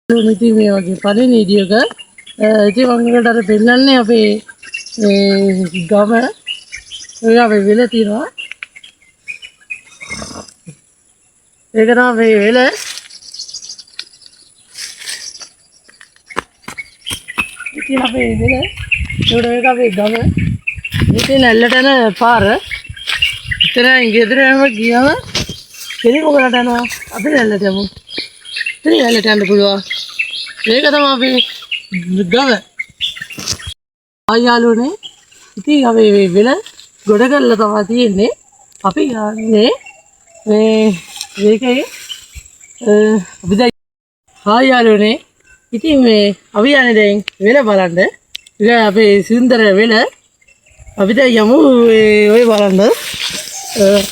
ඉතින් මේ වගේ පළවෙනි වීඩියෝ එක ඉතින් මම ඒකට අර පෙන්නන්නේ අපේ ගම ඒක අපේ වෙල තියෙනවා. ඒක තමයි අපේ වෙල. ඉතින් අපේ වෙල ඒක අපේ ගම. ඉතින් ඇල්ලට යන පාර. ඉතින් ගෙදරම ගියාම කෙනෙක් මොකටද යනවා? අපි ඇල්ලට යමු. ඉතින් ඇල්ලට යන්න පුළුවන්. ඒක තමයි අපේ ගම. ආයාලුනේ ඉතින් අපි වෙල ගොඩ කරලා තමයි තියෙන්නේ. අපි යන්නේ මේකේ අපි දැන් ආයාලුනේ ඉතින් මේ අපි යන්නේ දැන් වෙල බලන්න. ඒක අපේ සුන්දර වෙල. අපි දැන් යමු ඔය බලන්න.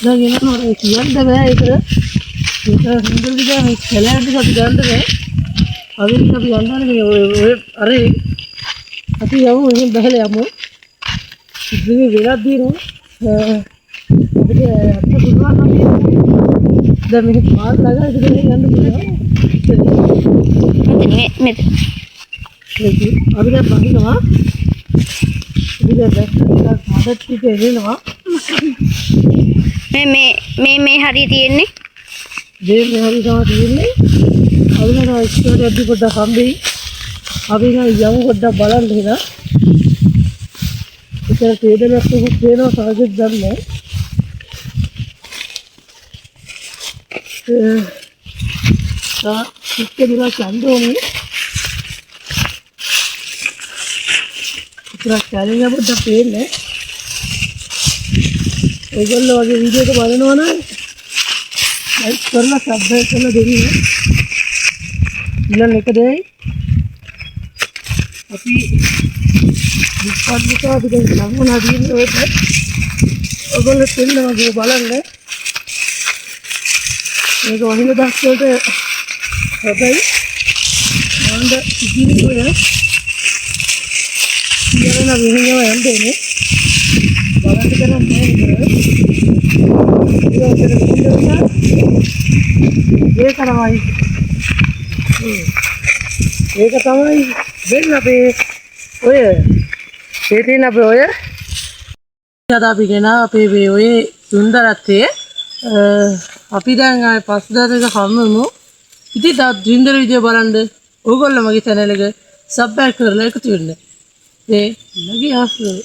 දැන් යනකොට කියන්න බෑ ඒක. ඒක හොඳට දිගා මේ කැලෑවට අපි ගන්න බෑ. අපි යන්නේ මේ ඔය අර අපි යමු එහෙන් බහලා යමු. ඉතින් වෙලක් දිනවා. අපිට අත්ත පුළුවන් නම් දැන් මේක පාස් ළඟ ඉතින් යන්න පුළුවන්. මෙතන අපි දැන් බහිනවා. ඉතින් දැන් මඩත් ටික එනවා. මේ හරිය තියෙන්නේ මේ හරිය තමයි තියෙන්නේ. අපි නම් ඉස්සරහට යද්දි පොඩ්ඩක් හම්බෙයි. අපි නම් යමු පොඩ්ඩක් බලන්න හිනා. ඉතින් තේදෙනක් උත් වෙනවා සාජෙත් ගන්න. ඉක්ක දිලා චන්දෝනේ. ඉතින් කලින් අපිට පේන්නේ. ඒගොල්ලෝ වගේ වීඩියෝ එක බලනවා නම් ලයික් කරලා සබ්ස්ක්‍රයිබ් කරලා දෙන්න. ඊළඟ එක දෙයි අපි විස්තරට අපි දැන් ලඟුණා දින්නේ ඔයත් ඔයගොල්ලෝ දෙන්න වගේ බලන්න. මේක වහින දස්සට හැබැයි මන්ද ඉතිරි ඔය කියනවා වෙනියව යන්නේ බලන්න කරන්නේ ඒක තමයි දෙන්න අපේ ඔය ඒකේන අපේ ඔය අපි ගෙන අපේ මේ ඔය සුන්දරත්වයේ අපි දැන් ආයේ පස්දරක හම්බෙමු. ඉතින් තාත් සුන්දර වීඩියෝ බලන්න ඕගොල්ලෝ මගේ channel එක subscribe කරලා එකතු වෙන්න. ඒ ලගි ආසෝ